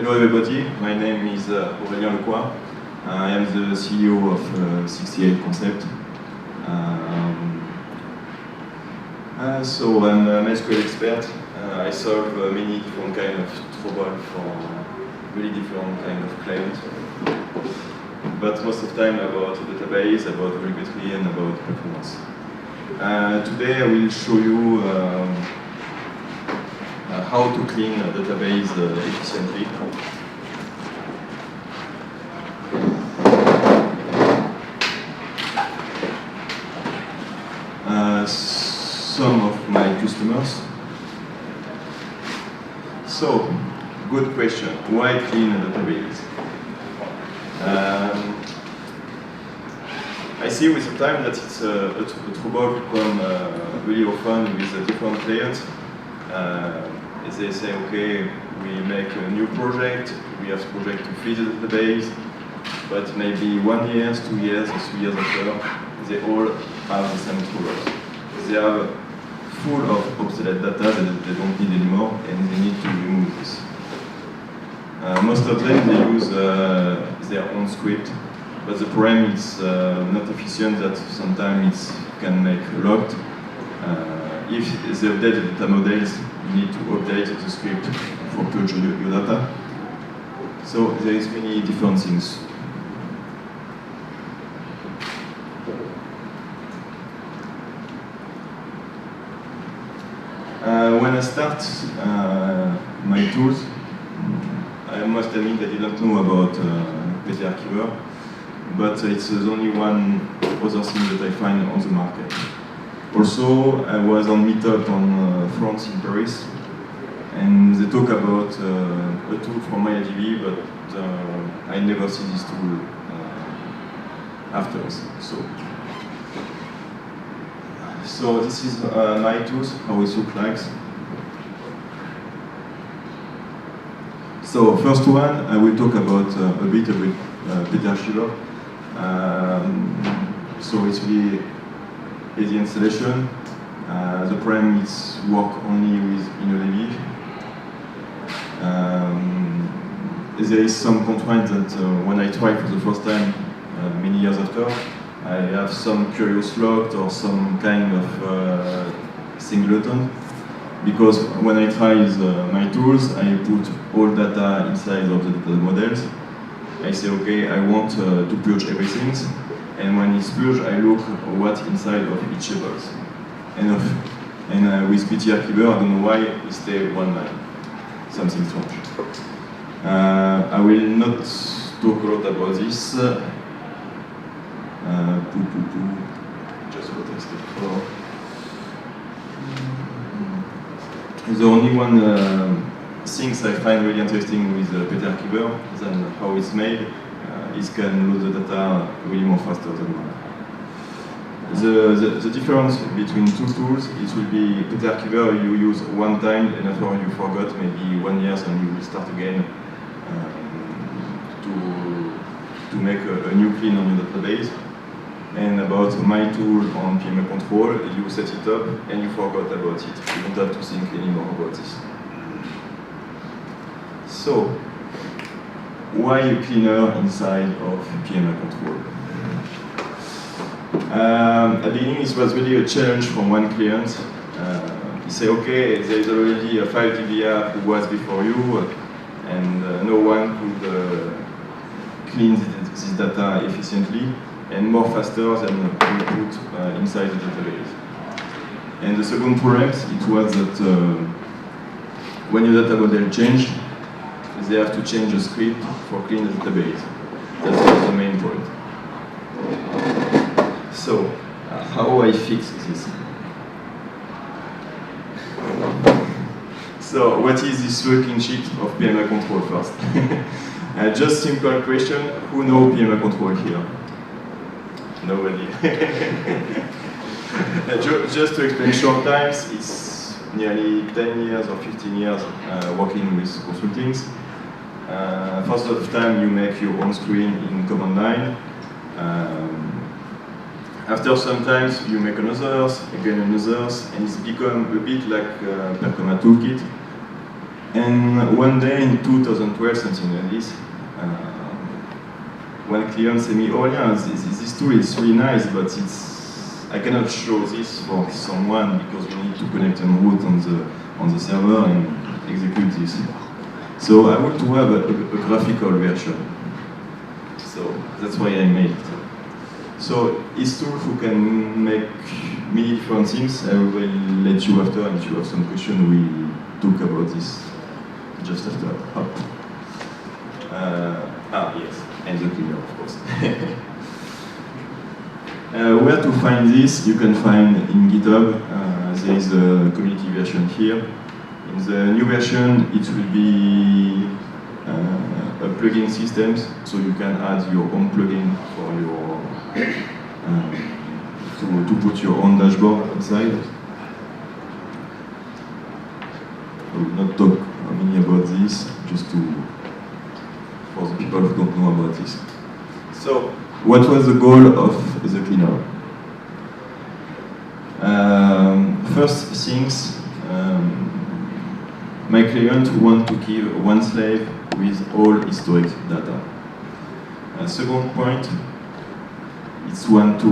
Hello everybody, my name is Aurélien Lecroix. I am the CEO of 68 Concept. So I'm a MySQL expert. I solve many different kind of trouble for really different kind of clients. But most of the time about database, about regulatory and about performance. Today I will show you how to clean a database efficiently. Some of my customers. So, good question. Why clean a database? I see with the time that it's a trouble come really often with different clients. They say, okay, we make a new project, we have a project to feed the database, but maybe 1 year, 2 years, or 3 years after, they all have the same troubles. They are full of obsolete data that they don't need anymore, and they need to remove this. Most of them, they use their own script, but the problem is not efficient, that sometimes it can make locked. If they update the data models, you need to update the script for purge your data. So there is many different things. When I start my tools, I must admit I didn't know about PTRKeeper, but it's the only one other thing that I find on the market. Also, I was on meetup on France in Paris, and they talk about a tool from MariaDB, but I never see this tool afterwards. So this is my tools, how it looks like. So first one, I will talk about a bit about PTRKeeper. So it's really easy installation. The problem is work only with InnoDB. There is some constraint that when I try for the first time many years after, I have some curious locked or some kind of singleton, because when I try my tools, I put all data inside of the data models. I say, okay, I want to purge everything, and when it's purged, I look what's inside of each table. And with PTRKeeper, I don't know why it stays one line. Something strange. I will not talk a lot about this. Just what I said before. The only one things I find really interesting with PTRKeeper than how it's made is can load the data really more faster than one. The difference between two tools, it will be PTRKeeper you use one time and after you forgot maybe 1 year and you will start again to make a new clean on your database. And about my tool on PMA Control, you set it up and you forgot about it. You don't have to think anymore about this. So, why a cleaner inside of PMA Control? At the beginning, it was really a challenge from one client. He said, okay, there is already a 5 DBA who was before you, and no one could clean this data efficiently and more faster than we put inside the database. And the second problem, it was that when your data model changed, they have to change the script for clean the database. That was the main point. So, how I fix this? So, what is this working sheet of PMA Control first? Just simple question, who knows PMA Control here? Nobody. Just to explain short times, it's nearly 10 years or 15 years working with consulting. First of the time you make your own screen in command line. After sometimes you make another, again another, and it's become a bit like Percoma Toolkit. And one day in 2012, something like this, one client said me, oh yeah, this tool is really nice, but I cannot show this for someone because we need to connect a route on the server and execute this. So I want to have a graphical version. So that's why I made it. So it's tool who can make many different things. I will let you after, and if you have some question, we talk about this just after. Yes, and the cleaner, of course. Where to find this? You can find in GitHub. There is a community version here. In the new version, it will be a plugin system, so you can add your own plugin for your to put your own dashboard inside. I will not talk many about this, just for the people who don't know about this. So, what was the goal of the cleaner? First things, my client want to give one slave with all historic data. Second point, it's one to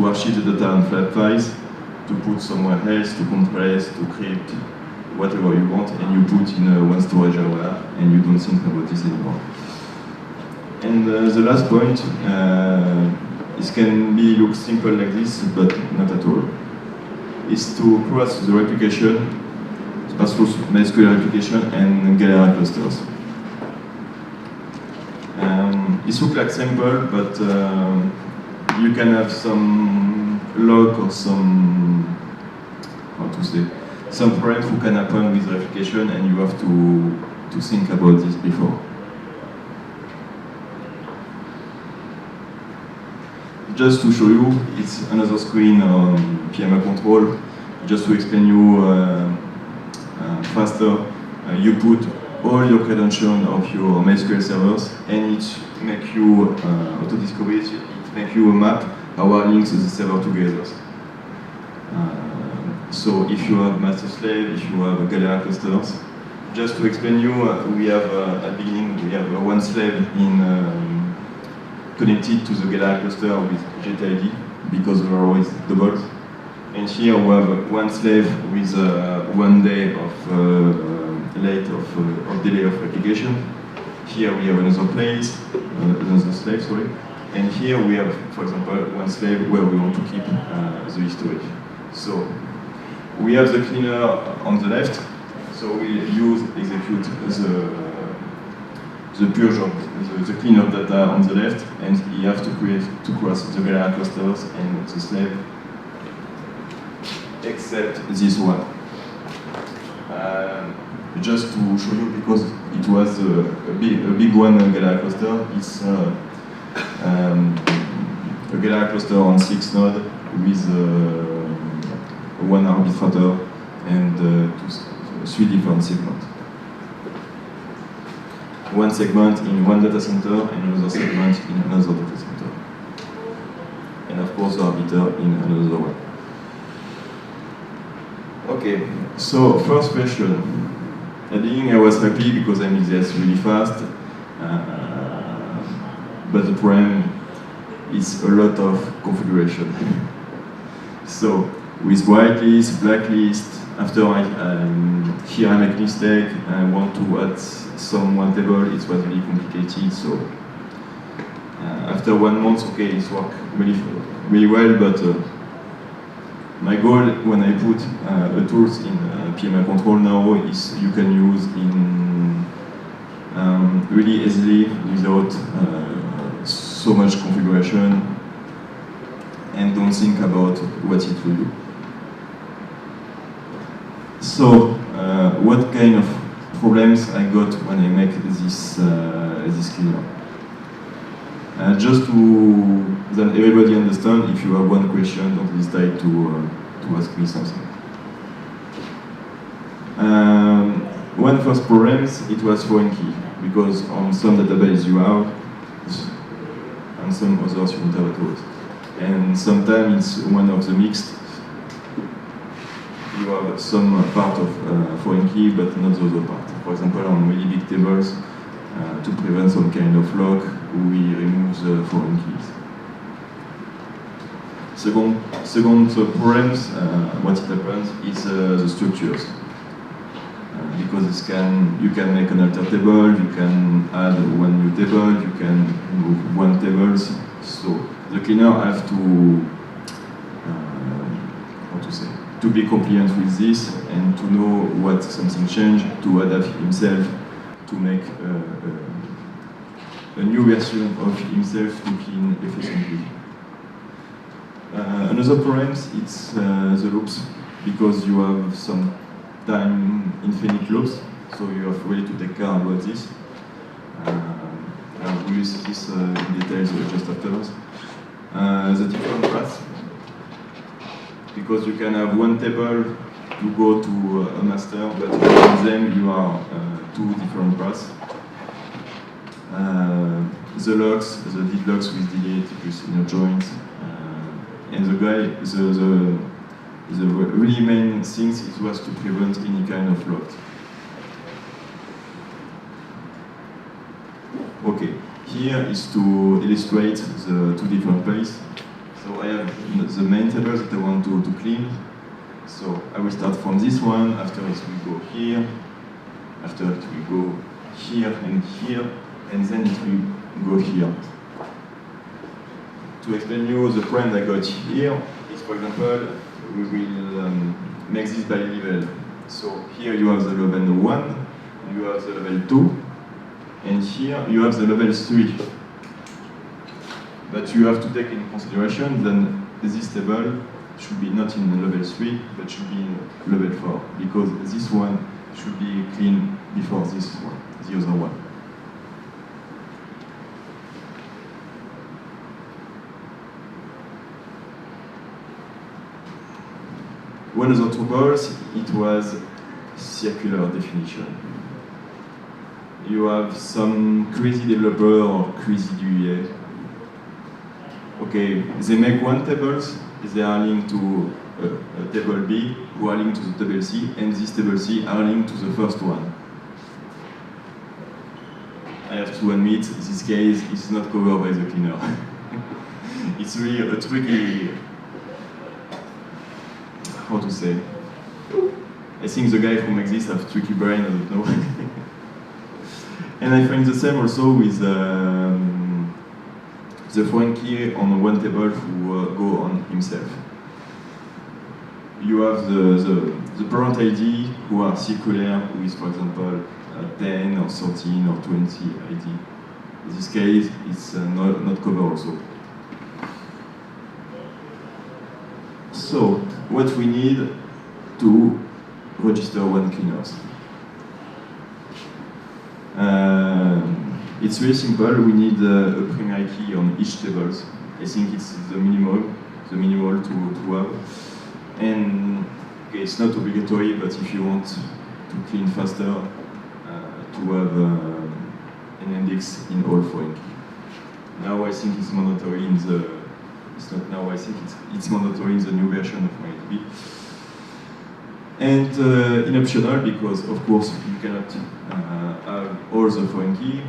archive the data on flat files, to put somewhere else, to compress, to crypt, whatever you want, and you put in one storage area, and you don't think about this anymore. And the last point, it can look simple like this, but not at all. Is to cross the replication, MySQL replication, and Galera clusters. It looks like simple, but you can have some log or some, some problems who can happen with replication, and you have to think about this before. Just to show you, it's another screen on PMA control. Just to explain you faster, you put all your credentials of your MySQL servers, and it make you auto-discovery. It make you a map how are links the server together. So if you have master slave, if you have Galera clusters, just to explain you, we have at the beginning we have one slave in connected to the Galera cluster with GTID because we are always doubles. And here we have one slave with 1 day of delay of replication. Here we have another slave, sorry. And here we have, for example, one slave where we want to keep the history. So we have the cleaner on the left. So we execute the purge of the clean of data on the left, and you have to cross the Galera clusters and the slave, except this one. Just to show you, because it was a big one Galera cluster. It's a Galera cluster on 6 nodes with one arbitrator and 3 different segments. One segment in one data center and another segment in another data center. And of course the arbiter in another one. Okay, so first question. At the beginning I was happy because I made this really fast, but the problem is a lot of configuration. So with whitelist, blacklist, after here I make mistake, I want to add one table, it was really complicated, so after 1 month, okay, it worked really well, but my goal when I put the tools in PMA control now is you can use in really easily without so much configuration, and don't think about what it will do. So, what kind of problems I got when I make this cleaner? Just to that everybody understand, if you have one question, don't hesitate to ask me something. One first problem, it was foreign key, because on some database you have, and some others you don't have at all. And sometimes it's one of the mixed. You you have some part of foreign key, but not the other part. For example, on really big tables, to prevent some kind of lock, we remove the foreign keys. Second problems, what it happens is the structures. Because you can make an alter table, you can add one new table, you can remove one table. So the cleaner has to, to be compliant with this and to know what something changed, to adapt himself, to make a new version of himself to clean efficiently. Another problem is the loops, because you have some time infinite loops, so you have really to take care about this. I will use this in details just afterwards. The different paths, because you can have one table to go to a master, but in them you are two different paths. The locks, the dead locks with delete plus inner joints, and the really main things it was to prevent any kind of lock. Okay, here is to illustrate the two different places. So I have the main tables that I want to clean. So I will start from this one, after it will go here, after it will go here, and then it will go here. To explain you the problem I got here is, for example, we will make this by level. So here you have the level 1, you have the level 2, and here you have the level 3. But you have to take in consideration that this table should be not in level 3, but should be in level 4, because this one should be clean before this one, the other one. One of the troubles, it was circular definition. You have some crazy developer or crazy DUA. Okay, they make one table, they are linked to a table B, who are linked to the table C, and this table C are linked to the first one. I have to admit, this case is not covered by the cleaner. It's really a tricky, how to say? I think the guy who makes this has tricky brain, I don't know. And I find the same also with the foreign key on one table who go on himself. You have the parent ID who are circular with, for example, 10 or 13 or 20 ID. In this case, it's not covered also. So, what we need to register one cleaners. It's very simple. We need a primary key on each table. I think it's the minimal to have. And okay, it's not obligatory, but if you want to clean faster, to have an index in all foreign key. Now I think it's mandatory in the. It's not now. I think it's mandatory in the new version of MariaDB. And in optional, because of course you cannot have all the foreign key.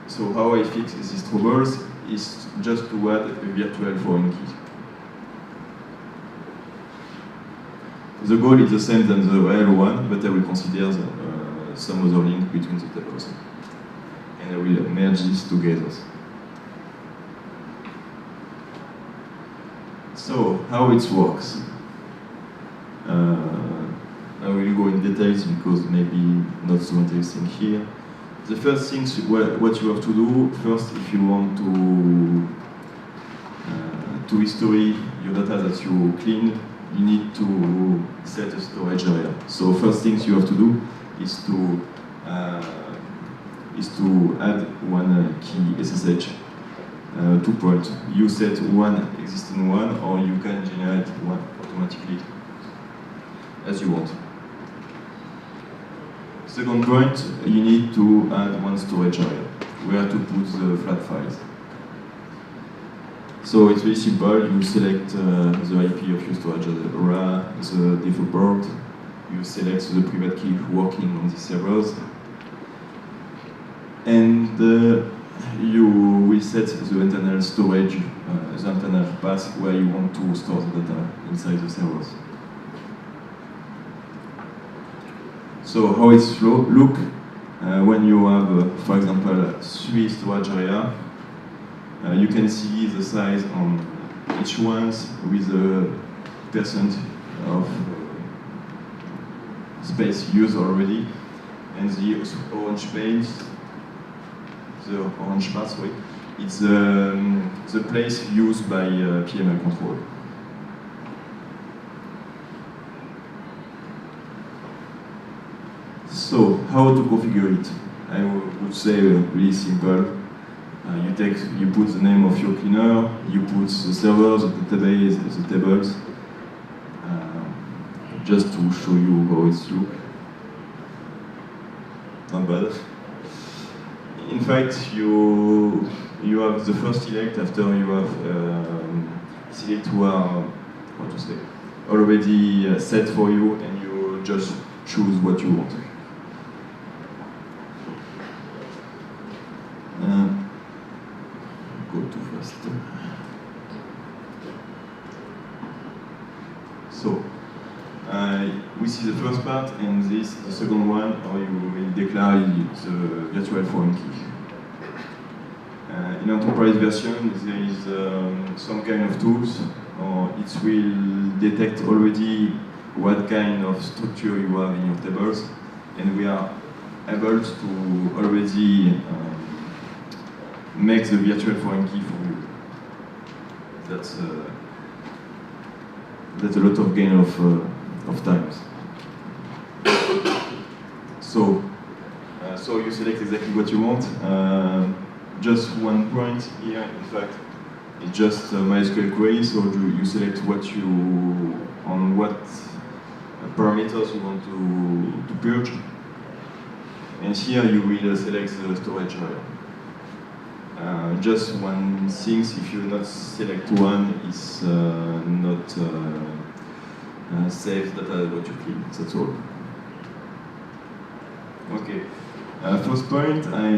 So how I fix these troubles is just to add a virtual foreign key. The goal is the same than the real one, but I will consider some other link between the tables. And I will merge these together. So, how it works? I will go in details because maybe not so interesting here. The first thing, what you have to do, first, if you want to history your data that you clean, you need to set a storage area. So first things you have to do is to add one key SSH 2 point. You set one existing one, or you can generate one automatically as you want. Second point, you need to add one storage area where to put the flat files. So it's very simple. You select the IP of your storage area, the default port, you select the private key working on these servers, and you will set the internal storage, the internal path where you want to store the data inside the servers. So how it look when you have, for example, 3 storage area, you can see the size on each one with the percent of space used already, and the orange page, the orange part, sorry, it's the place used by PML control. So, how to configure it? I would say really simple. You put the name of your cleaner, you put the servers, the database, the tables, just to show you how it's look. Not bad. In fact, you have the first select after you have select who are, how to say, already set for you, and you just choose what you want. Go too fast. So, we see the first part, and this the second one, or you will declare the virtual foreign key. In enterprise version, there is some kind of tools, or it will detect already what kind of structure you have in your tables, and we are able to already make the virtual foreign key for you. That's a lot of gain of times. So you select exactly what you want. Just one point here, in fact, it's just MySQL query. So you select what parameters you want to purge, and here you will select the storage area. Just one thing, if you not select one, it's not save data what you clean, that's all. Okay, first point, I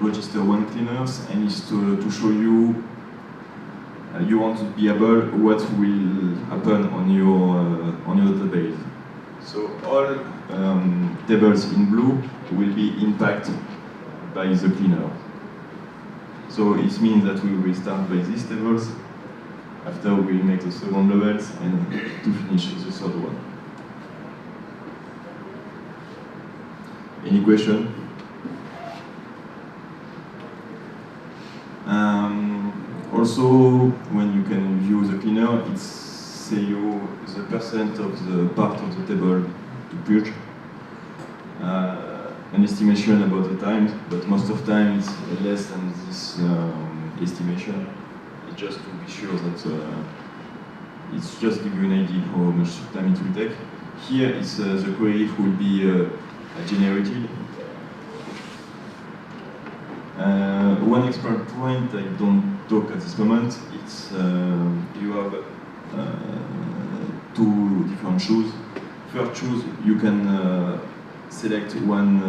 register one cleaners, and it's to show you you want to be able what will happen on your database. So all tables in blue will be impacted by the cleaner. So it means that we will start by these tables, after we make the second levels, and to finish the third one. Any question? Also, when you can view the cleaner, it's say you the percent of the part of the table to purge. An estimation about the time, but most of the time it's less than this estimation. It's just to be sure that it's just give you an idea how much time it will take. Here it's the query will be generated. One extra point I don't talk at this moment. It's you have 2 different choose. First choose, you can select one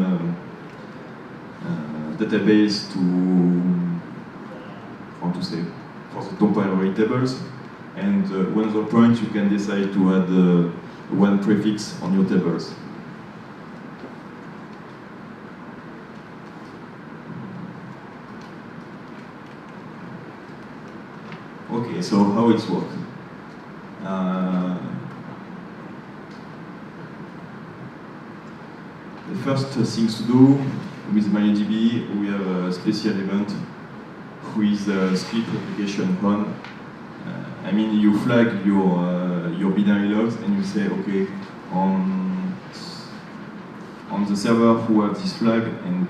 database for the temporary tables, and one other point you can decide to add one prefix on your tables. Okay, so how it works? The first things to do with MariaDB, we have a special event with script replication on. I mean, you flag your binary logs, and you say, okay, on the server who have this flag, and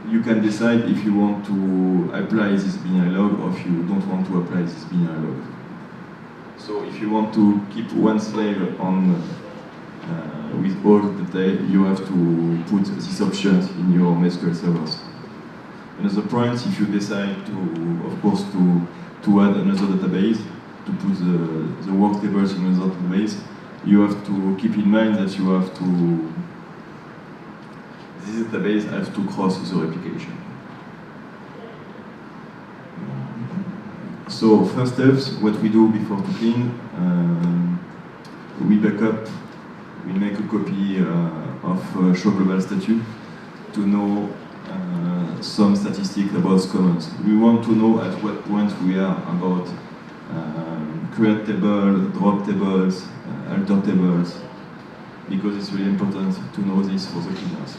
you can decide if you want to apply this binary log or if you don't want to apply this binary log. So if you want to keep one slave on with all the data, you have to put these options in your MySQL servers. Another point, if you decide to, of course, to add another database, to put the work tables in another database, you have to keep in mind that you have to, this database has to cross the replication. So first steps, what we do before to clean, we back up, we make a copy of show global statute to know some statistics about comments. We want to know at what point we are about create table, drop tables, alter tables, because it's really important to know this for the cleaners.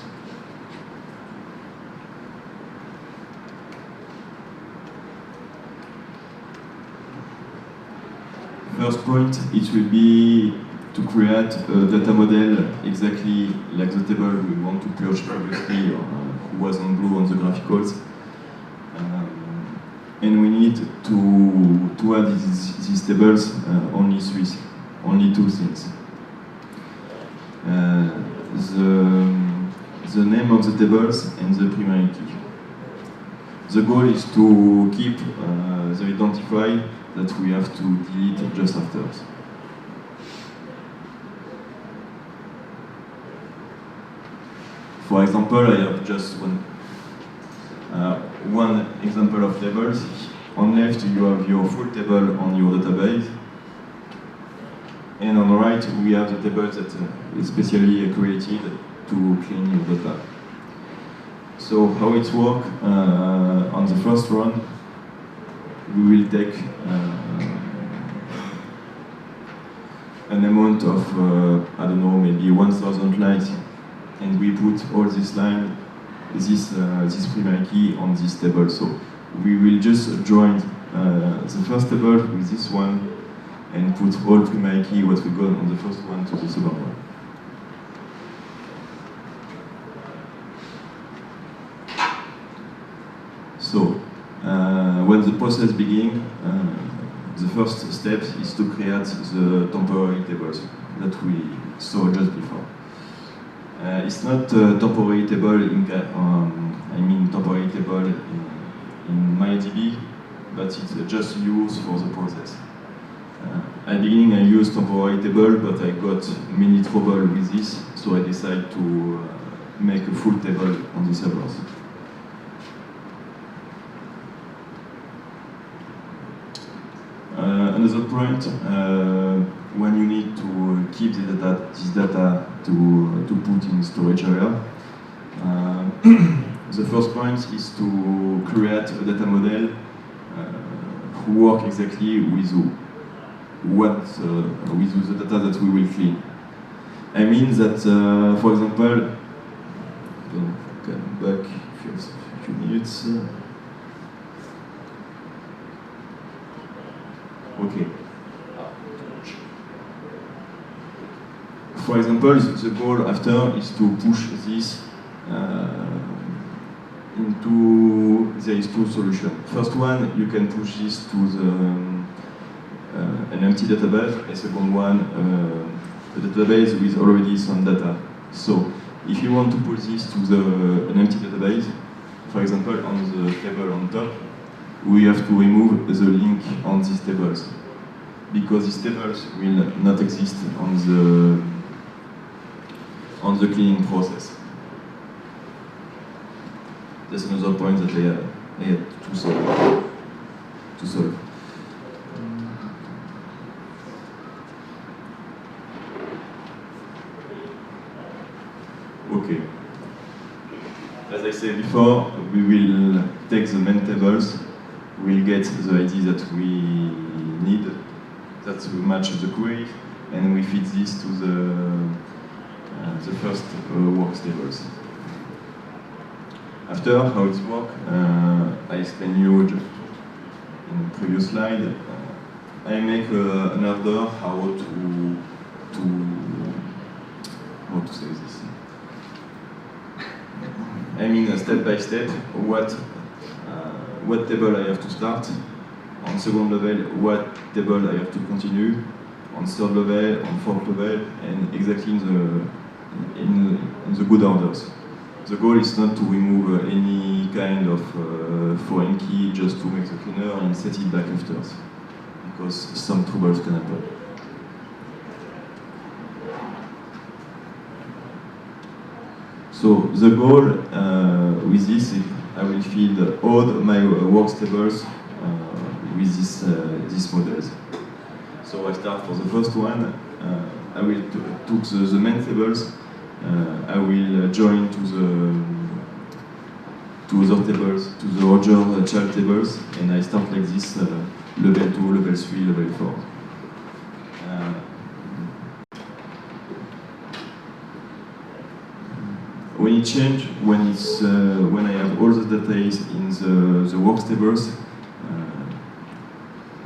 First point, it will be to create a data model exactly like the table we want to purge previously, who was on blue on the graphicals. And we need to add these tables only two things. The name of the tables and the primary key. The goal is to keep the identifier that we have to delete just after. For example, I have just one example of tables. On left, you have your full table on your database. And on the right, we have the tables that is specially created to clean your data. So how it works, on the first run, we will take an amount of, I don't know, maybe 1,000 lines, and we put all this line, this primary key on this table. So we will just join the first table with this one and put all primary key what we got on the first one to the second one. So when the process begins, the first step is to create the temporary tables that we saw just before. It's not a temporary table temporary table in MariaDB, but it's just used for the process. At the beginning I used temporary table, but I got many trouble with this, so I decided to make a full table on the servers. Another point, when you need to keep this data to put in storage area, the first point is to create a data model who work exactly with with the data that we will clean. I mean that, for example, come back a few minutes. Okay. For example, the goal after is to push this into, there is two solutions. First one, you can push this to an empty database. A second one, a database with already some data. So if you want to push this to an empty database, for example, on the table on top, we have to remove the link on these tables, because these tables will not exist on the cleaning process. That's another point that I had to solve. Okay. As I said before, we will take the main tables, we'll get the ID that we need, that will match the query, and we feed this to the first works tables. After, how it works, I explained you in the previous slide. I make an order how to say this. I mean, step by step, what table I have to start. On second level, what table I have to continue. On third level, on fourth level, and exactly in the good orders. The goal is not to remove any kind of foreign key just to make the cleaner and set it back after, because some troubles can happen. So the goal with this is I will feed all my work tables with these models. So I start for the first one. I will took the main tables. I will join to other tables, to the other child tables, and I start like this: level 2, level 3, level 4. When it changes, when I have all the data in the work tables,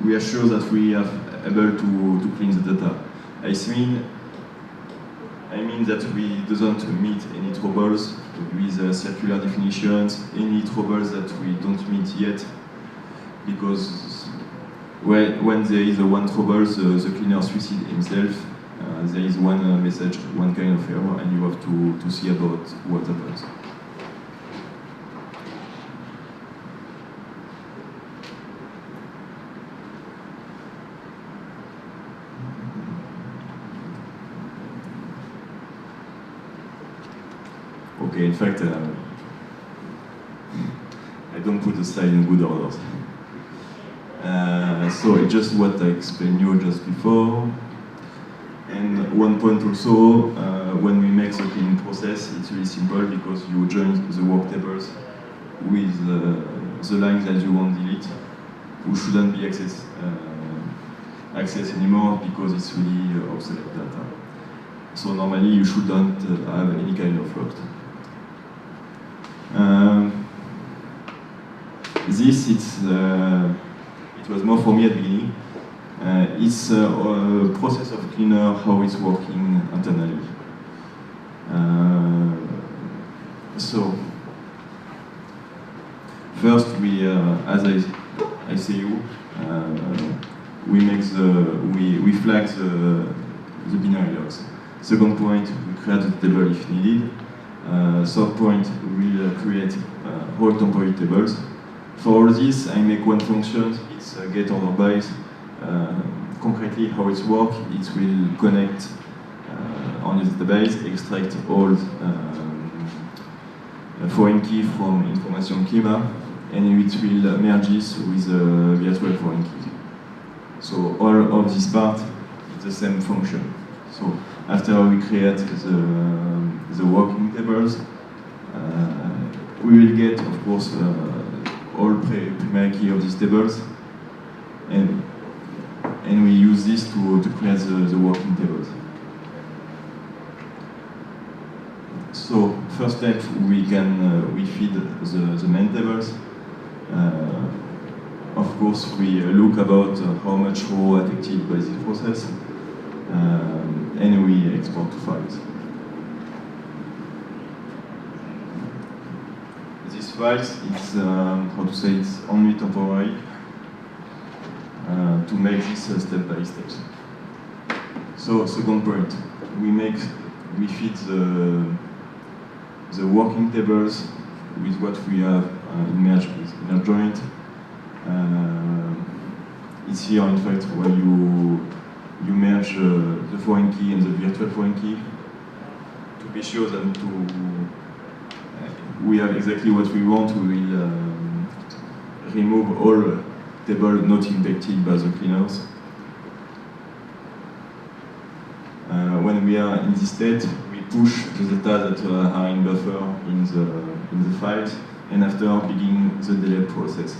we are sure that we are able to clean the data. I mean that we doesn't meet any troubles with circular definitions, any troubles that we don't meet yet, because when there is one trouble, the cleaner suicides himself. There is one message, one kind of error, and you have to see about what happens. Okay, in fact, I don't put the slide in good order. So it's just what I explained you just before. And one point also, when we make the cleaning process, it's really simple because you join the work tables with the lines that you want to delete, which shouldn't be accessed anymore because it's really obsolete data. So normally you shouldn't have any kind of locked. It was more for me at the beginning. It's a process of cleaner, how it's working internally. So first, as I say you, we flag the binary logs. Second point, we create the table if needed. Third point, we'll create whole temporary tables. For all this, I make one function. It's get order bys. Concretely, how it works, it will connect on the database, extract all foreign key from information schema, and it will merge this with the virtual foreign key. So all of this part is the same function. So after we create the working tables, we will get, of course, all primary key of these tables, and we use this to create the working tables. So first step, we feed the main tables. Of course, we look about how much row affected by this process, and we export to files. These files, it's only temporary. To make this step by step. So second point, we feed the working tables with what we have merged with inner joint. It's here, in fact, where you merge the foreign key and the virtual foreign key to be sure that we have exactly what we want. We will remove all table not impacted by the cleaners. When we are in this state, we push the data that are in buffer in the files, and after begin the delete process.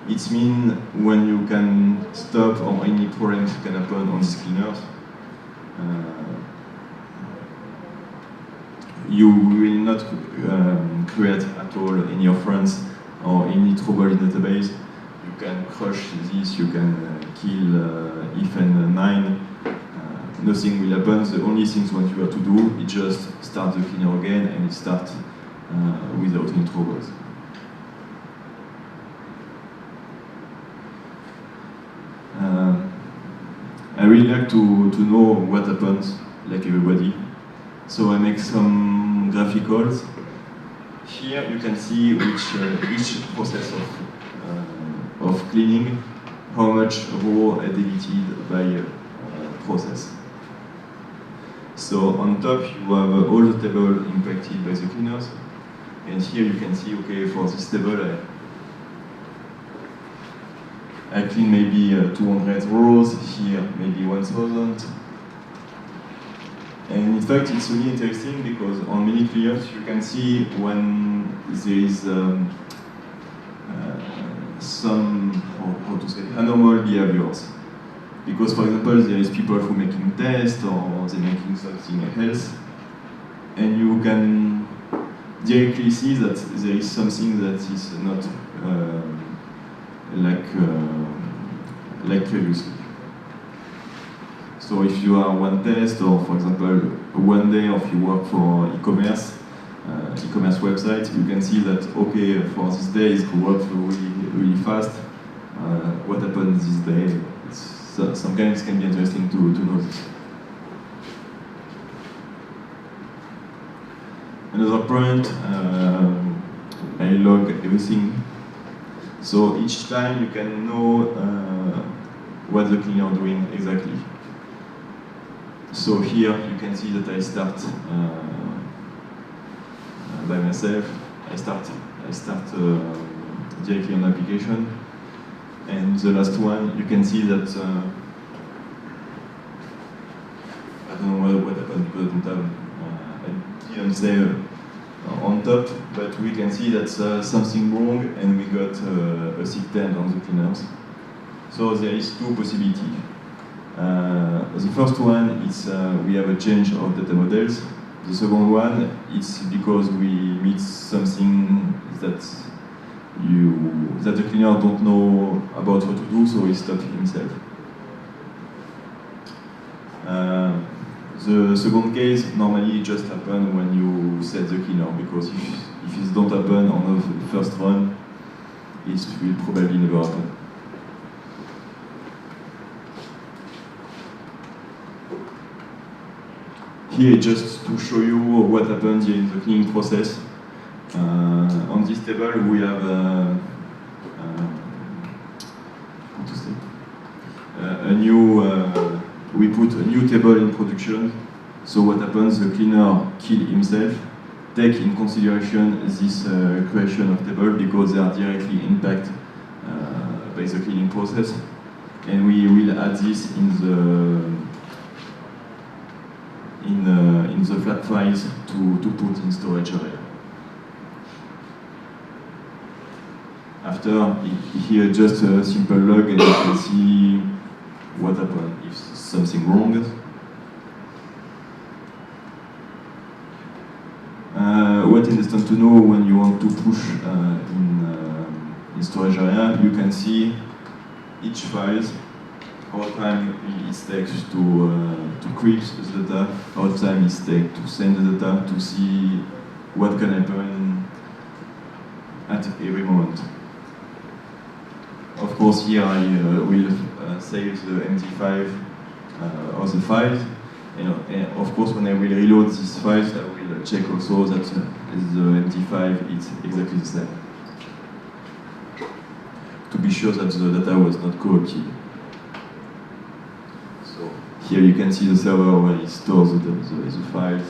It means when you can stop or any problems can happen on these cleaners, you will not create at all any offense or any trouble in the database. You can crush this, you can kill if and 9. Nothing will happen. The only thing what you have to do is just start the cleaner again and it starts without any troubles. I really like to know what happens, like everybody. So I make some graphicals. Here you can see each process of cleaning, how much raw are deleted by process. So on top you have all the tables impacted by the cleaners. And here you can see, okay, for this table I clean maybe 200 rows, here maybe 1000. And in fact it's really interesting because on many cleaners you can see when there is some, how to say, abnormal behaviors. Because for example there is people who making tests or they're making something else, and you can directly see that there is something that is not like previously. So if you are one test, or for example one day of you work for e-commerce website, you can see that okay, for this day it works really fast. What happened this day? Sometimes it can be interesting to know this. Another point, I log everything. So each time you can know what the cleaner is doing exactly. So here you can see that I start by myself. I start directly on the application. And the last one, you can see that I don't know what happened because I didn't say on top, but we can see that something wrong and we got a sick tent on the cleaners. So there is two possibilities. The first one is we have a change of data models. The second one is because we meet something that the cleaner don't know about what to do, so he stops himself. The second case normally just happens when you set the cleaner, because if it don't happen on the first run, it will probably never happen. Here just to show you what happens in the cleaning process. On this table we have how to say, we put a new table in production. So what happens, the cleaner kill himself, take in consideration this creation of table because they are directly impacted by the cleaning process. And we will add this in the flat files to put in storage area. After, here just a simple log and you can see what happened, if something wrong. What is important to know when you want to push in storage area, you can see each file, how time it takes to create the data, how time it takes to send the data, to see what can happen at every moment. Of course, here I will save the MD5 of the files. And of course, when I will reload these files, I will check also that the MD5 is exactly the same, to be sure that the data was not corrupted. So here you can see the server where it stores the files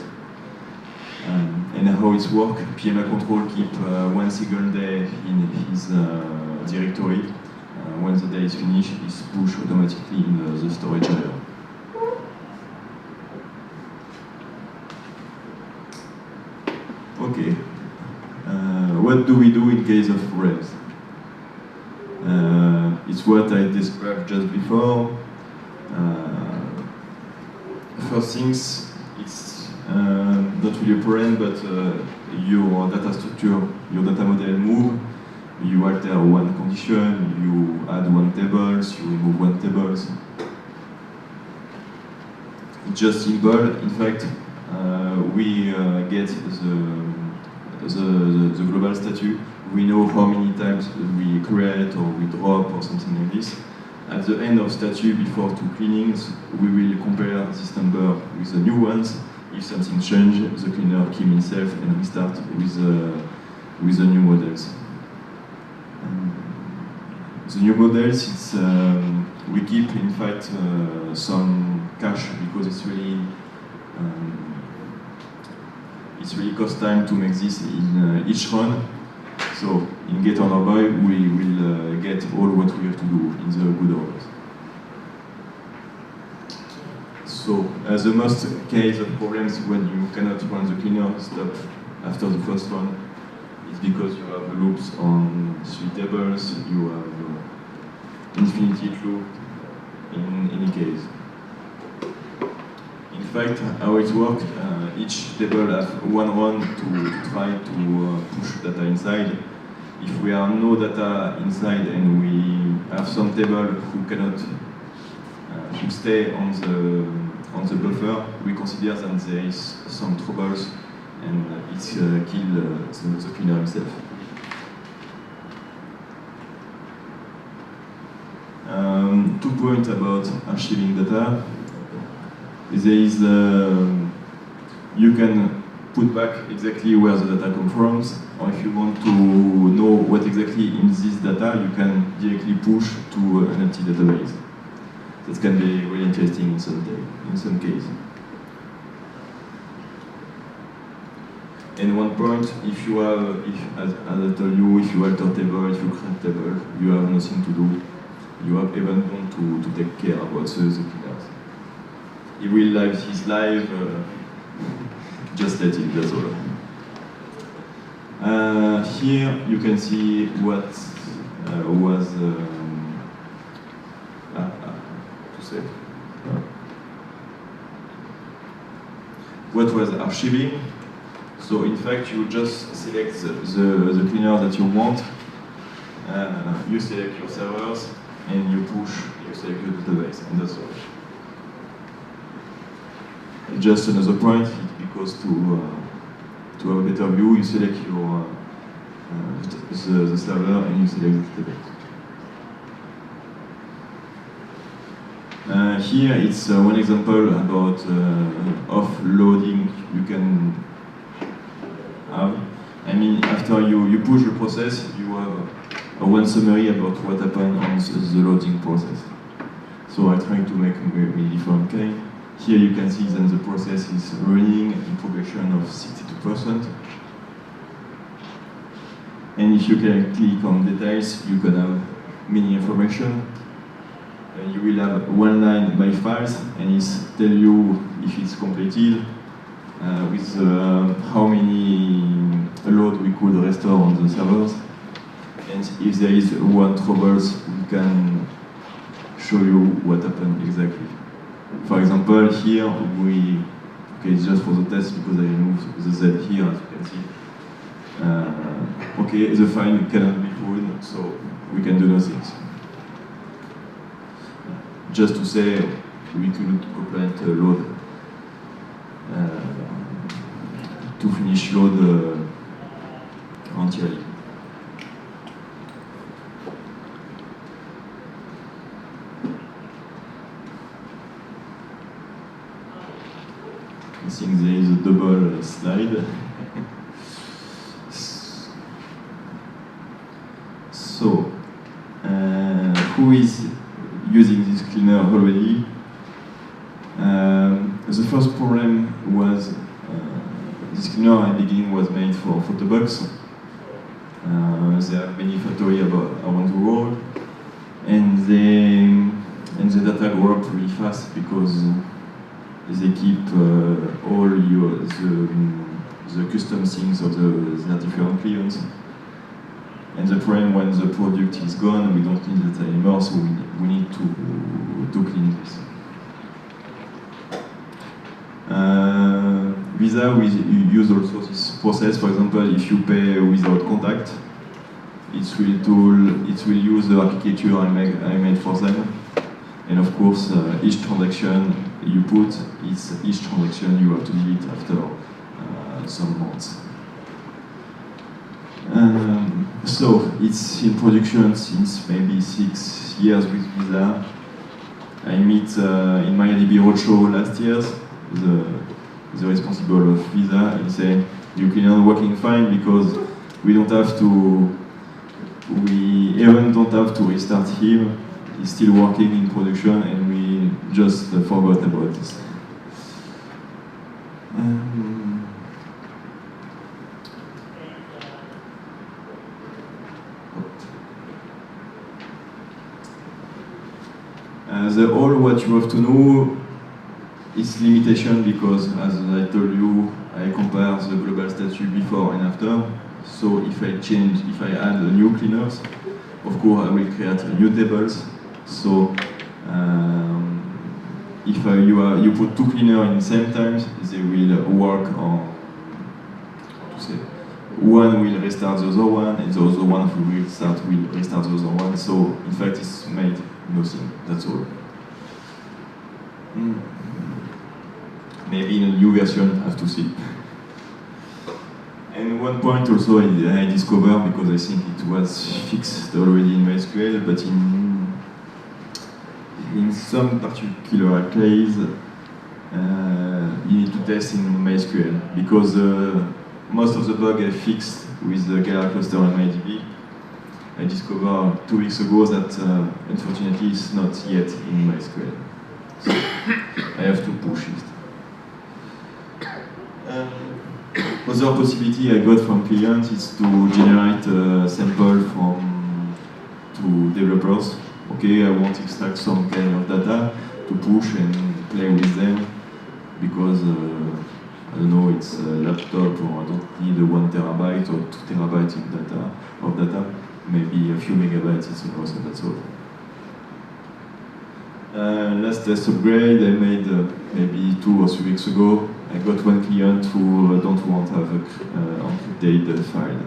and how it works. PMA control keep 1 single day in his directory. When the day is finished, it's pushed automatically in the storage area. Okay, what do we do in case of revs? It's what I described just before. First things, it's not really apparent, but your data structure, your data model move. You alter one condition, you add one table, you remove one table. It's just simple. In fact, we get the global statue. We know how many times we create or we drop or something like this. At the end of statue, before 2 cleanings, we will compare this number with the new ones. If something changes, the cleaner kill himself and restart with the new models. The new models, we keep in fact some cache because it's really It's really cost time to make this in each run. So in Get Order Boy, we will get all what we have to do in the good orders. So the most case of problems when you cannot run the cleaner stop after the first one is because you have loops on 3 tables, you have infinity loop in any case. In fact, how it works, each table has one run to try to push data inside. If we have no data inside and we have some table who cannot who stay on the buffer, we consider that there is some troubles and it's kill the cleaner himself. 2 points about archiving data. There is you can put back exactly where the data comes from, or if you want to know what exactly in this data, you can directly push to an empty database. That can be really interesting in some cases. And one point, if you have, as I told you, if you alter table, if you create table, you have nothing to do. You have even to take care about the cleaners. He will live his life, just let it, that's all. Here you can see what was what was archiving. So in fact, you just select the cleaner that you want. You select your servers, and you select your database, and that's all. Just another point, because to have a better view, you select your the server and you select the database. Here it's one example about offloading you can have. I mean, after you push the process, you have one summary about what happened on the loading process. So I'm trying to make a different kind. Here you can see that the process is running in progression of 62%. And if you can click on details, you can have many information. You will have one line by files, and it tell you if it's completed with how many load we could restore on the servers. And if there is one troubles, we can show you what happened exactly. For example, here it's just for the test because I removed the Z here, as you can see. The file cannot be pulled, so we can do nothing. Just to say, we could complete load to finish load entirely. I think there is a double slide. So, who is using this cleaner already? The first problem was this cleaner at the beginning was made for Photobox. There are many factories around the world, and the data grow up really fast because they keep all the custom things of their different clients. And the problem when the product is gone, we don't need that anymore, so we need to clean this. Visa, we use also this process. For example, if you pay without contact, it will use the architecture I made for them. And of course, each transaction you put, each transaction you have to delete after some months. So it's in production since maybe 6 years with Visa. I meet in MariaDB roadshow last year the responsible of Visa and say, "Your cleaner working fine because we even don't have to restart him. He's still working in production and we just forgot about this." All what you have to know is limitation because, as I told you, I compare the global statue before and after. So if I add new cleaners, of course I will create new tables. So if you put two cleaners in the same time, they will work on, how to say, one will restart the other one, and the other one will restart the other one. So in fact, it's made nothing. That's all. Maybe in a new version, I have to see. And one point also I discovered, because I think it was fixed already in MySQL, but in some particular case, you need to test in MySQL, because most of the bugs I fixed with the Gala cluster in MyDB, I discovered 2 weeks ago that unfortunately it's not yet in MySQL. So I have to push it. Other possibility I got from clients is to generate a sample to developers. Okay, I want to extract some kind of data to push and play with them because I don't know, it's a laptop or I don't need 1 terabyte or 2 terabytes of data. Maybe a few megabytes is enough, so that's all. Last test upgrade I made maybe 2 or 3 weeks ago. I got one client who don't want to have encrypted file.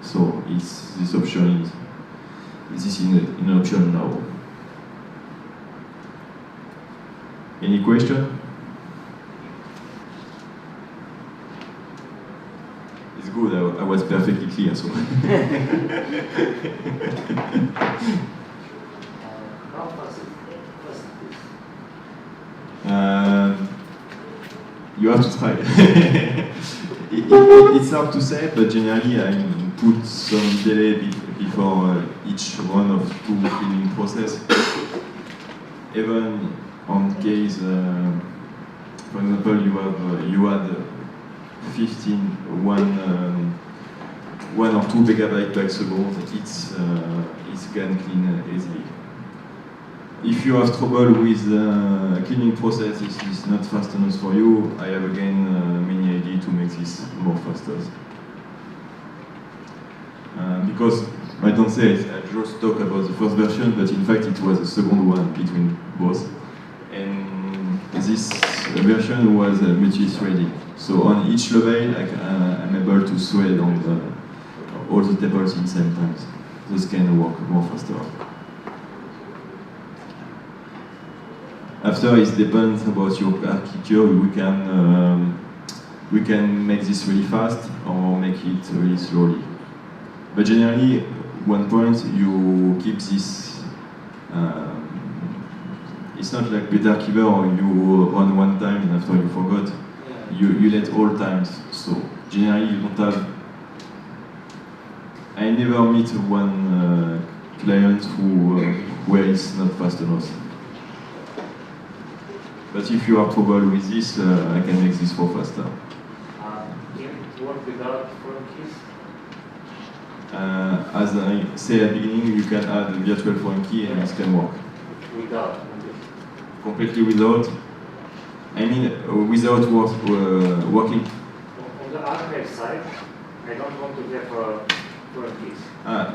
So this option is an option now. Any question? It's good, I was perfectly clear. So. You have to try. It's hard to say, but generally I put some delay before each one of 2 cleaning process. Even on case, for example, you had 1 or 2 megabytes per second, it can clean easily. If you have trouble with cleaning process, it is not fast enough for you, I have again many ideas to make this more faster. Because I don't say it, I just talk about the first version, but in fact it was the second one between both. And this version was multi-threading. So on each level, I'm able to thread on all the tables in the same time. This can work more faster. After, it depends about your architecture. We can make this really fast or make it really slowly. But generally, one point you keep this. It's not like Beta Keeper or you run one time and after you forgot. You let all times. So generally, you don't have. I never meet one client where it's not fast enough. But if you have trouble with this, I can make this go faster. Can it work without foreign keys? As I say at the beginning, you can add a virtual foreign key and it can work. Without? Completely without? I mean, without working. On the archive side, I don't want to have foreign keys.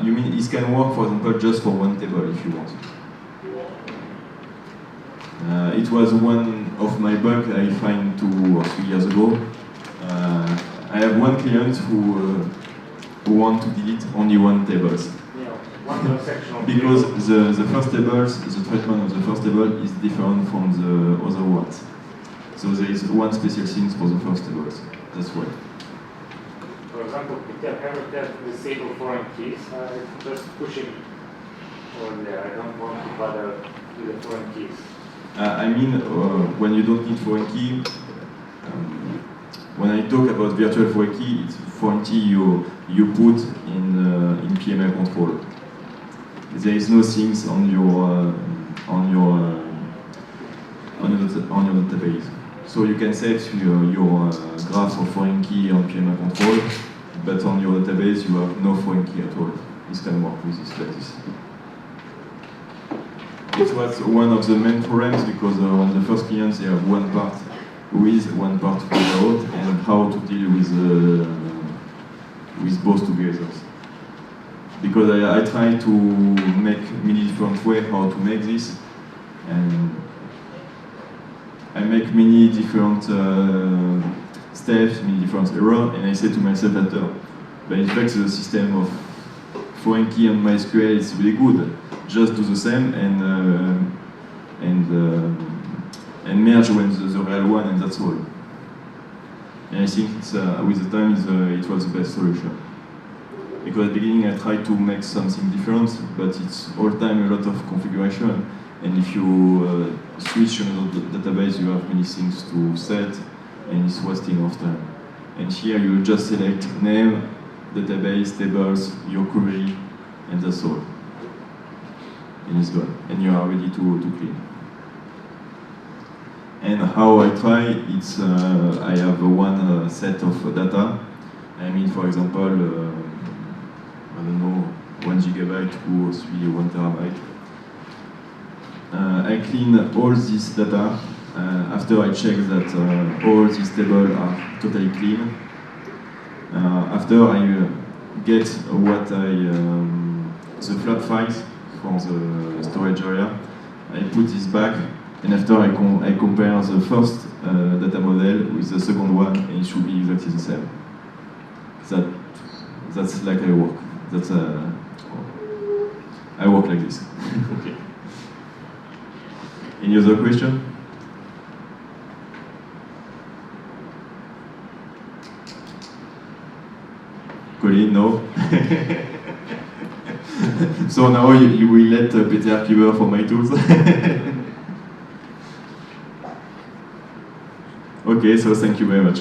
You mean it can work, for example, just for one table if you want. It was one of my bugs I found 2 or 3 years ago. I have one client who want to delete only 1 table. Yeah, one transaction. Because the first tables, the treatment of the first table is different from the other ones. So there is one special thing for the first tables. That's why. For example, if you ever test disable foreign keys, just pushing over there. I don't want to bother with the foreign keys. I mean, when you don't need foreign key, when I talk about virtual foreign key, it's foreign key you put in PML control. There is no things on your database. So you can set your graph of foreign key on PML control, but on your database you have no foreign key at all. This can work with this like this. it was one of the main problems because on the first clients they have one part with, one part without, and how to deal with both together. Because I try to make many different ways how to make this, and I make many different steps, many different errors, and I say to myself that, but in fact the system of foreign key and MySQL is really good. Just do the same and merge when the real one, and that's all. And I think it's, with the time it was the best solution. Because at the beginning I tried to make something different, but it's all time a lot of configuration. And if you switch another database, you have many things to set, and it's wasting of time. And here you just select name, database, tables, your query, and that's all. And it's gone. And you are ready to clean. And how I try, it's I have one set of data. I mean, for example, I don't know, 1 gigabyte, 2 or 3, 1 terabyte. I clean all this data after I check that all these tables are totally clean. After I get what the flat files from the storage area, I put this back, and after I compare the first data model with the second one, and it should be exactly the same. That's like I work. I work like this. Okay. Any other question? Colin, no? So now you will let Peter Kliber for my tools? Okay, so thank you very much.